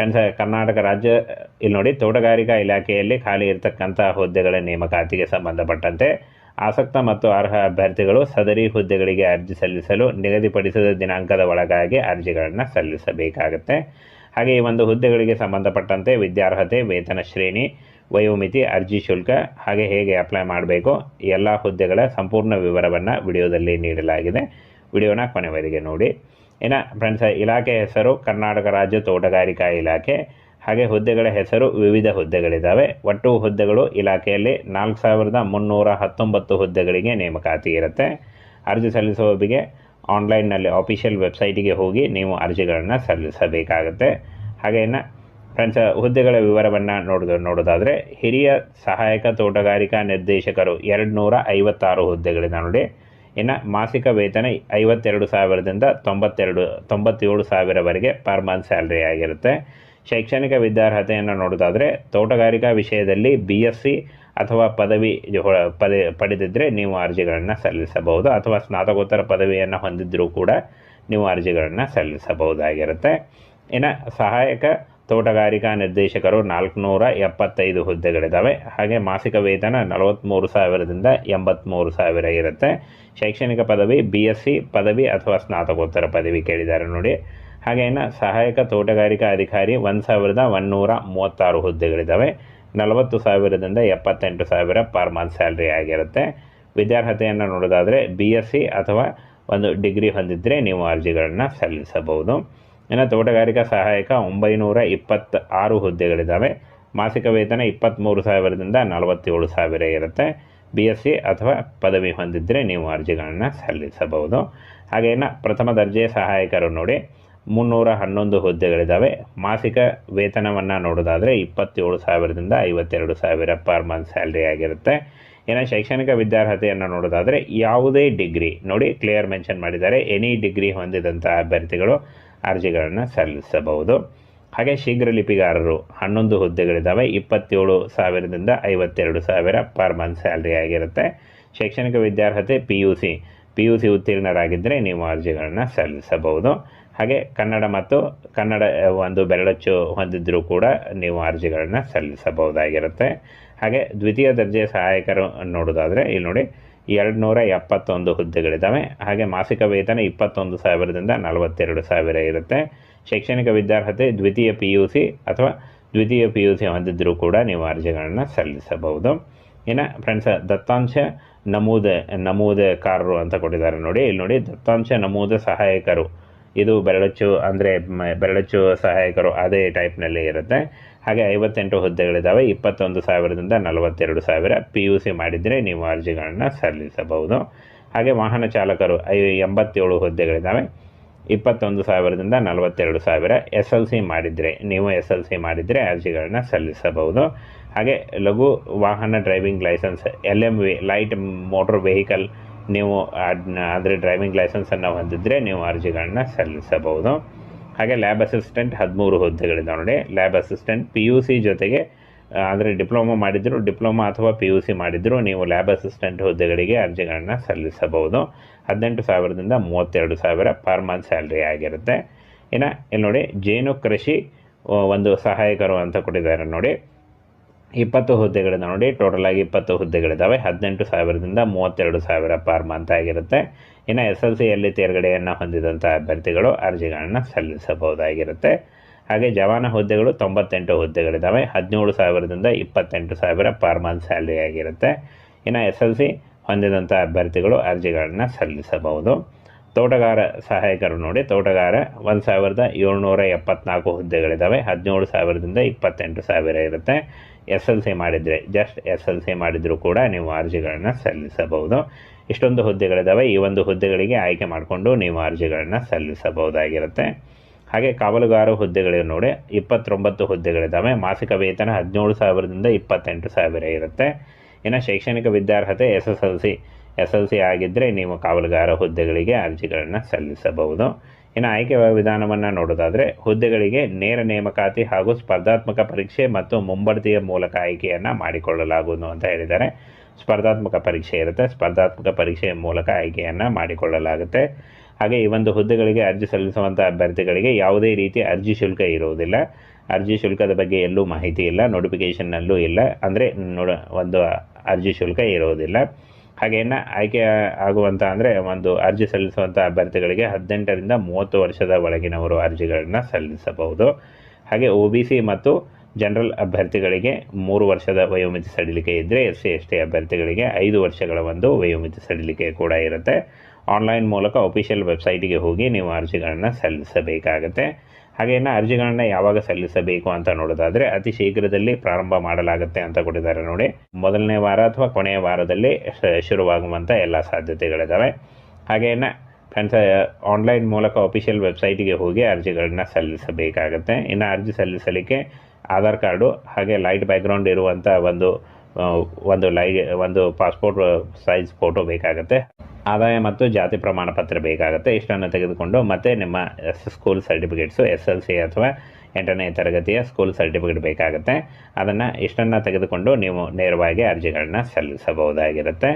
Friends, Karnataka ರಾಜ್ಯ ಇಲ್ಲಿ ನೋಡಿ, ತೋಟಗಾರಿಕಾ ಇಲಾಖೆಯಲ್ಲಿ ಖಾಲಿ ಇರತಕ್ಕಂಥ ಹುದ್ದೆಗಳ ನೇಮಕಾತಿಗೆ ಸಂಬಂಧಪಟ್ಟಂತೆ ಆಸಕ್ತ ಮತ್ತು ಅರ್ಹ ಅಭ್ಯರ್ಥಿಗಳು ಸದರಿ ಹುದ್ದೆಗಳಿಗೆ ಅರ್ಜಿ ಸಲ್ಲಿಸಲು ನಿಗದಿಪಡಿಸಿದ ದಿನಾಂಕದ ಒಳಗಾಗಿ ಅರ್ಜಿಗಳನ್ನು ಸಲ್ಲಿಸಬೇಕಾಗುತ್ತೆ. ಹಾಗೆ ಈ ಒಂದು ಹುದ್ದೆಗಳಿಗೆ ಸಂಬಂಧಪಟ್ಟಂತೆ ವಿದ್ಯಾರ್ಹತೆ, ವೇತನ ಶ್ರೇಣಿ, ವಯೋಮಿತಿ, ಅರ್ಜಿ ಶುಲ್ಕ, ಹಾಗೆ ಹೇಗೆ ಅಪ್ಲೈ ಮಾಡಬೇಕು, ಎಲ್ಲ ಹುದ್ದೆಗಳ ಸಂಪೂರ್ಣ ವಿವರವನ್ನು ವಿಡಿಯೋದಲ್ಲಿ ನೀಡಲಾಗಿದೆ. ವಿಡಿಯೋನ ಕೊನೆವರೆಗೆ ನೋಡಿ. ಇನ್ನು ಫ್ರೆಂಡ್ಸ್, ಇಲಾಖೆ ಹೆಸರು ಕರ್ನಾಟಕ ರಾಜ್ಯ ತೋಟಗಾರಿಕಾ ಇಲಾಖೆ. ಹಾಗೆ ಹುದ್ದೆಗಳ ಹೆಸರು ವಿವಿಧ ಹುದ್ದೆಗಳಿದ್ದಾವೆ. ಒಟ್ಟು ಹುದ್ದೆಗಳು ಇಲಾಖೆಯಲ್ಲಿ 4319 ಹುದ್ದೆಗಳಿಗೆ ನೇಮಕಾತಿ ಇರುತ್ತೆ. ಅರ್ಜಿ ಸಲ್ಲಿಸುವವರಿಗೆ ಆನ್ಲೈನ್ನಲ್ಲಿ ಆಫಿಷಿಯಲ್ ವೆಬ್ಸೈಟಿಗೆ ಹೋಗಿ ನೀವು ಅರ್ಜಿಗಳನ್ನು ಸಲ್ಲಿಸಬೇಕಾಗುತ್ತೆ. ಹಾಗೆ ಇನ್ನು ಫ್ರೆಂಡ್ಸ್, ಹುದ್ದೆಗಳ ವಿವರವನ್ನು ನೋಡೋದಾದರೆ ಹಿರಿಯ ಸಹಾಯಕ ತೋಟಗಾರಿಕಾ ನಿರ್ದೇಶಕರು 256 ಹುದ್ದೆಗಳಿದೆ ನೋಡಿ. ಇನ್ನು ಮಾಸಿಕ ವೇತನ 52,000ದಿಂದ 97,000ವರೆಗೆ ಪರ್ ಮಂತ್ ಸ್ಯಾಲ್ರಿ ಆಗಿರುತ್ತೆ. ಶೈಕ್ಷಣಿಕ ವಿದ್ಯಾರ್ಹತೆಯನ್ನು ನೋಡೋದಾದರೆ ತೋಟಗಾರಿಕಾ ವಿಷಯದಲ್ಲಿ BSc ಅಥವಾ ಪದವಿ ಪಡೆದಿದ್ದರೆ ನೀವು ಅರ್ಜಿಗಳನ್ನು ಸಲ್ಲಿಸಬಹುದು, ಅಥವಾ ಸ್ನಾತಕೋತ್ತರ ಪದವಿಯನ್ನು ಹೊಂದಿದ್ದರೂ ಕೂಡ ನೀವು ಅರ್ಜಿಗಳನ್ನು ಸಲ್ಲಿಸಬಹುದಾಗಿರುತ್ತೆ. ಇನ್ನು ಸಹಾಯಕ ತೋಟಗಾರಿಕಾ ನಿರ್ದೇಶಕರು 475 ಹುದ್ದೆಗಳಿದ್ದಾವೆ. ಹಾಗೆ ಮಾಸಿಕ ವೇತನ 43,000ದಿಂದ 83,000 ಇರುತ್ತೆ. ಶೈಕ್ಷಣಿಕ ಪದವಿ BSc ಪದವಿ ಅಥವಾ ಸ್ನಾತಕೋತ್ತರ ಪದವಿ ಕೇಳಿದ್ದಾರೆ ನೋಡಿ. ಹಾಗೆ ಇನ್ನು ಸಹಾಯಕ ತೋಟಗಾರಿಕಾ ಅಧಿಕಾರಿ 1,136 ಹುದ್ದೆಗಳಿದ್ದಾವೆ. 40,000ದಿಂದ 78,000 ಪರ್ ಮಂತ್ ಸ್ಯಾಲ್ರಿ ಆಗಿರುತ್ತೆ. ವಿದ್ಯಾರ್ಹತೆಯನ್ನು ನೋಡೋದಾದರೆ BSc ಅಥವಾ ಒಂದು ಡಿಗ್ರಿ ಹೊಂದಿದ್ದರೆ ನೀವು ಅರ್ಜಿಗಳನ್ನು ಸಲ್ಲಿಸಬಹುದು. ಇನ್ನು ತೋಟಗಾರಿಕಾ ಸಹಾಯಕ 926 ಹುದ್ದೆಗಳಿದ್ದಾವೆ. ಮಾಸಿಕ ವೇತನ 23,000ದಿಂದ 47,000 ಇರುತ್ತೆ. BSc ಅಥವಾ ಪದವಿ ಹೊಂದಿದ್ದರೆ ನೀವು ಅರ್ಜಿಗಳನ್ನು ಸಲ್ಲಿಸಬಹುದು. ಹಾಗೆ ಇನ್ನು ಪ್ರಥಮ ದರ್ಜೆ ಸಹಾಯಕರು ನೋಡಿ 311 ಹುದ್ದೆಗಳಿದ್ದಾವೆ. ಮಾಸಿಕ ವೇತನವನ್ನು ನೋಡೋದಾದರೆ 27,000ದಿಂದ 52,000 ಪರ್ ಮಂತ್ ಸ್ಯಾಲ್ರಿ ಆಗಿರುತ್ತೆ. ಇನ್ನು ಶೈಕ್ಷಣಿಕ ವಿದ್ಯಾರ್ಹತೆಯನ್ನು ನೋಡೋದಾದರೆ ಯಾವುದೇ ಡಿಗ್ರಿ ನೋಡಿ, ಕ್ಲಿಯರ್ ಮೆನ್ಷನ್ ಮಾಡಿದ್ದಾರೆ, ಎನಿ ಡಿಗ್ರಿ ಹೊಂದಿದಂಥ ಅಭ್ಯರ್ಥಿಗಳು ಅರ್ಜಿಗಳನ್ನು ಸಲ್ಲಿಸಬಹುದು. ಹಾಗೆ ಶೀಘ್ರ ಲಿಪಿಗಾರರು 11 ಹುದ್ದೆಗಳಿದ್ದಾವೆ. 27,000ದಿಂದ 52,000 ಪರ್ ಮಂತ್ ಸ್ಯಾಲ್ರಿ ಆಗಿರುತ್ತೆ. ಶೈಕ್ಷಣಿಕ ವಿದ್ಯಾರ್ಹತೆ PUC ಉತ್ತೀರ್ಣರಾಗಿದ್ದರೆ ನೀವು ಅರ್ಜಿಗಳನ್ನು ಸಲ್ಲಿಸಬಹುದು. ಹಾಗೆ ಕನ್ನಡ ಒಂದು ಬೆರಳಚ್ಚು ಹೊಂದಿದ್ದರೂ ಕೂಡ ನೀವು ಅರ್ಜಿಗಳನ್ನು ಸಲ್ಲಿಸಬಹುದಾಗಿರುತ್ತೆ. ಹಾಗೆ ದ್ವಿತೀಯ ದರ್ಜೆ ಸಹಾಯಕರು ನೋಡೋದಾದರೆ ಇಲ್ಲಿ ನೋಡಿ 271 ಹುದ್ದೆಗಳಿದ್ದಾವೆ. ಹಾಗೆ ಮಾಸಿಕ ವೇತನ 21,000ದಿಂದ 42,000 ಇರುತ್ತೆ. ಶೈಕ್ಷಣಿಕ ವಿದ್ಯಾರ್ಹತೆ ದ್ವಿತೀಯ PUC ಹೊಂದಿದ್ದರೂ ಕೂಡ ನೀವು ಅರ್ಜಿಗಳನ್ನು ಸಲ್ಲಿಸಬಹುದು. ಇನ್ನು ಫ್ರೆಂಡ್ಸ್, ದತ್ತಾಂಶ ನಮೂದಕಾರರು ಅಂತ ಕೊಟ್ಟಿದ್ದಾರೆ ನೋಡಿ. ಇಲ್ಲಿ ನೋಡಿ, ದತ್ತಾಂಶ ನಮೂದ ಸಹಾಯಕರು, ಇದು ಬೆರಳಚ್ಚು ಸಹಾಯಕರು ಅದೇ ಟೈಪ್ನಲ್ಲಿ ಇರುತ್ತೆ. ಹಾಗೆ 58 ಹುದ್ದೆಗಳಿದ್ದಾವೆ. 21,000ದಿಂದ 42,000 PUC ಮಾಡಿದರೆ ನೀವು ಅರ್ಜಿಗಳನ್ನು ಸಲ್ಲಿಸಬಹುದು. ಹಾಗೆ ವಾಹನ ಚಾಲಕರು 87 ಹುದ್ದೆಗಳಿದ್ದಾವೆ. 21,000ದಿಂದ 42,000 SLC ಮಾಡಿದರೆ ಅರ್ಜಿಗಳನ್ನು ಸಲ್ಲಿಸಬಹುದು. ಹಾಗೆ ಲಘು ವಾಹನ driving license LMV light motor vehicle ನೀವು ಅಂದರೆ ಡ್ರೈವಿಂಗ್ ಲೈಸೆನ್ಸನ್ನು ಹೊಂದಿದ್ದರೆ ನೀವು ಅರ್ಜಿಗಳನ್ನು ಸಲ್ಲಿಸಬಹುದು. ಹಾಗೆ ಲ್ಯಾಬ್ ಅಸಿಸ್ಟೆಂಟ್ 13 ಹುದ್ದೆಗಳಿದ್ದಾವೆ ನೋಡಿ. ಲ್ಯಾಬ್ ಅಸಿಸ್ಟೆಂಟ್ PUC ಜೊತೆಗೆ ಅಂದರೆ ಡಿಪ್ಲೊಮಾ ಅಥವಾ PUC ಮಾಡಿದರೂ ನೀವು ಲ್ಯಾಬ್ ಅಸಿಸ್ಟೆಂಟ್ ಹುದ್ದೆಗಳಿಗೆ ಅರ್ಜಿಗಳನ್ನು ಸಲ್ಲಿಸಬಹುದು. 18,000ದಿಂದ 32,000 ಪರ್ ಮಂತ್ ಸ್ಯಾಲ್ರಿ ಆಗಿರುತ್ತೆ. ಇನ್ನು ಇಲ್ಲಿ ನೋಡಿ, ಜೇನು ಕೃಷಿ ಒಂದು ಸಹಾಯಕರು ಅಂತ ಕೊಟ್ಟಿದ್ದಾರೆ ನೋಡಿ. 20 ಹುದ್ದೆಗಳಿದ್ದಾವೆ ನೋಡಿ. ಟೋಟಲ್ ಆಗಿ 20 ಹುದ್ದೆಗಳಿದ್ದಾವೆ. 18,000ದಿಂದ 32,000 ಪರ್ ಮಂತ್ ಆಗಿರುತ್ತೆ. ಇನ್ನು SLCಯಲ್ಲಿ ತೇರ್ಗಡೆಯನ್ನು ಹೊಂದಿದಂಥ ಅಭ್ಯರ್ಥಿಗಳು ಅರ್ಜಿಗಳನ್ನು ಸಲ್ಲಿಸಬಹುದಾಗಿರುತ್ತೆ. ಹಾಗೆ ಜವಾನ ಹುದ್ದೆಗಳು 98 ಹುದ್ದೆಗಳಿದ್ದಾವೆ. 17,000ದಿಂದ 28,000 ಪರ್ ಮಂತ್ ಸ್ಯಾಲ್ರಿ ಆಗಿರುತ್ತೆ. ಇನ್ನು SLC ಹೊಂದಿದಂಥ ಅಭ್ಯರ್ಥಿಗಳು ಅರ್ಜಿಗಳನ್ನು ಸಲ್ಲಿಸಬಹುದು. ತೋಟಗಾರ ಸಹಾಯಕರು ನೋಡಿ, ತೋಟಗಾರ 1,774 ಹುದ್ದೆಗಳಿದ್ದಾವೆ. 17,000ದಿಂದ 28,000 ಇರುತ್ತೆ. SLC ಮಾಡಿದರೂ ಕೂಡ ನೀವು ಅರ್ಜಿಗಳನ್ನು ಸಲ್ಲಿಸಬಹುದು. ಇಷ್ಟೊಂದು ಹುದ್ದೆಗಳಿದ್ದಾವೆ. ಈ ಒಂದು ಹುದ್ದೆಗಳಿಗೆ ಆಯ್ಕೆ ಮಾಡಿಕೊಂಡು ನೀವು ಅರ್ಜಿಗಳನ್ನು ಸಲ್ಲಿಸಬಹುದಾಗಿರುತ್ತೆ. ಹಾಗೆ ಕಾವಲುಗಾರ ಹುದ್ದೆಗಳು ನೋಡಿ 29 ಹುದ್ದೆಗಳಿದ್ದಾವೆ. ಮಾಸಿಕ ವೇತನ 17,000ದಿಂದ 28,000 ಇರುತ್ತೆ. ಇನ್ನು ಶೈಕ್ಷಣಿಕ ವಿದ್ಯಾರ್ಹತೆ SSLC ಆಗಿದ್ದರೆ ನೀವು ಕಾವಲುಗಾರ ಹುದ್ದೆಗಳಿಗೆ ಅರ್ಜಿಗಳನ್ನು ಸಲ್ಲಿಸಬಹುದು. ಇನ್ನು ಆಯ್ಕೆ ವಿಧಾನವನ್ನು ನೋಡೋದಾದರೆ ಹುದ್ದೆಗಳಿಗೆ ನೇರ ನೇಮಕಾತಿ ಹಾಗೂ ಸ್ಪರ್ಧಾತ್ಮಕ ಪರೀಕ್ಷೆ ಮತ್ತು ಮುಂಬಡ್ತಿಯ ಮೂಲಕ ಆಯ್ಕೆಯನ್ನು ಮಾಡಿಕೊಳ್ಳಲಾಗುವುದು ಅಂತ ಹೇಳಿದ್ದಾರೆ. ಸ್ಪರ್ಧಾತ್ಮಕ ಪರೀಕ್ಷೆ ಇರುತ್ತೆ. ಸ್ಪರ್ಧಾತ್ಮಕ ಪರೀಕ್ಷೆಯ ಮೂಲಕ ಆಯ್ಕೆಯನ್ನು ಮಾಡಿಕೊಳ್ಳಲಾಗುತ್ತೆ. ಹಾಗೆ ಈ ಒಂದು ಹುದ್ದೆಗಳಿಗೆ ಅರ್ಜಿ ಸಲ್ಲಿಸುವಂಥ ಅಭ್ಯರ್ಥಿಗಳಿಗೆ ಯಾವುದೇ ರೀತಿಯ ಅರ್ಜಿ ಶುಲ್ಕ ಇರುವುದಿಲ್ಲ. ಅರ್ಜಿ ಶುಲ್ಕದ ಬಗ್ಗೆ ಎಲ್ಲೂ ಮಾಹಿತಿ ಇಲ್ಲ, ನೋಟಿಫಿಕೇಷನ್ನಲ್ಲೂ ಇಲ್ಲ. ಅಂದರೆ ಒಂದು ಅರ್ಜಿ ಶುಲ್ಕ ಇರುವುದಿಲ್ಲ. ಹಾಗೇನ ಆಯ್ಕೆ ಆಗುವಂಥ ಅಂದರೆ ಒಂದು ಅರ್ಜಿ ಸಲ್ಲಿಸುವಂಥ ಅಭ್ಯರ್ಥಿಗಳಿಗೆ 18ರಿಂದ 30 ವರ್ಷದ ಒಳಗಿನವರು ಅರ್ಜಿಗಳನ್ನು ಸಲ್ಲಿಸಬಹುದು. ಹಾಗೆ OBC ಮತ್ತು ಜನರಲ್ ಅಭ್ಯರ್ಥಿಗಳಿಗೆ 3 ವರ್ಷದ ವಯೋಮಿತಿ ಸಡಿಲಿಕೆ ಇದ್ದರೆ, SC/ST ಅಭ್ಯರ್ಥಿಗಳಿಗೆ 5 ವರ್ಷಗಳ ಒಂದು ವಯೋಮಿತಿ ಸಡಿಲಿಕೆ ಕೂಡ ಇರುತ್ತೆ. ಆನ್ಲೈನ್ ಮೂಲಕ ಅಫಿಷಿಯಲ್ ವೆಬ್ಸೈಟಿಗೆ ಹೋಗಿ ನೀವು ಅರ್ಜಿಗಳನ್ನು ಸಲ್ಲಿಸಬೇಕಾಗತ್ತೆ. ಹಾಗೇನ ಅರ್ಜಿಗಳನ್ನು ಯಾವಾಗ ಸಲ್ಲಿಸಬೇಕು ಅಂತ ನೋಡೋದಾದರೆ, ಅತಿ ಶೀಘ್ರದಲ್ಲಿ ಪ್ರಾರಂಭ ಮಾಡಲಾಗುತ್ತೆ ಅಂತ ಕೊಟ್ಟಿದ್ದಾರೆ ನೋಡಿ. ಮೊದಲನೇ ವಾರ ಅಥವಾ ಕೊನೆಯ ವಾರದಲ್ಲಿ ಶುರುವಾಗುವಂಥ ಎಲ್ಲ ಸಾಧ್ಯತೆಗಳಿದ್ದಾವೆ. ಹಾಗೇನ ಫ್ರೆಂಡ್ಸ್, ಆನ್ಲೈನ್ ಮೂಲಕ ಅಫಿಷಿಯಲ್ ವೆಬ್ಸೈಟಿಗೆ ಹೋಗಿ ಅರ್ಜಿಗಳನ್ನ ಸಲ್ಲಿಸಬೇಕಾಗತ್ತೆ. ಇನ್ನು ಅರ್ಜಿ ಸಲ್ಲಿಸಲಿಕ್ಕೆ ಆಧಾರ್ ಕಾರ್ಡು ಹಾಗೆ ಲೈಟ್ ಬ್ಯಾಕ್ಗ್ರೌಂಡ್ ಇರುವಂಥ ಒಂದು ಪಾಸ್ಪೋರ್ಟ್ ಸೈಜ್ ಫೋಟೋ ಬೇಕಾಗುತ್ತೆ. ಆದಾಯ ಮತ್ತು ಜಾತಿ ಪ್ರಮಾಣ ಪತ್ರ ಬೇಕಾಗುತ್ತೆ. ಇಷ್ಟನ್ನು ತೆಗೆದುಕೊಂಡು ಮತ್ತೆ ನಿಮ್ಮ ಸ್ಕೂಲ್ ಸರ್ಟಿಫಿಕೇಟ್ಸು SLC ಅಥವಾ 8ನೇ ತರಗತಿಯ ಸ್ಕೂಲ್ ಸರ್ಟಿಫಿಕೇಟ್ ಬೇಕಾಗುತ್ತೆ. ಇಷ್ಟನ್ನು ತೆಗೆದುಕೊಂಡು ನೀವು ನೇರವಾಗಿ ಅರ್ಜಿಗಳನ್ನ ಸಲ್ಲಿಸಬಹುದಾಗಿರುತ್ತೆ.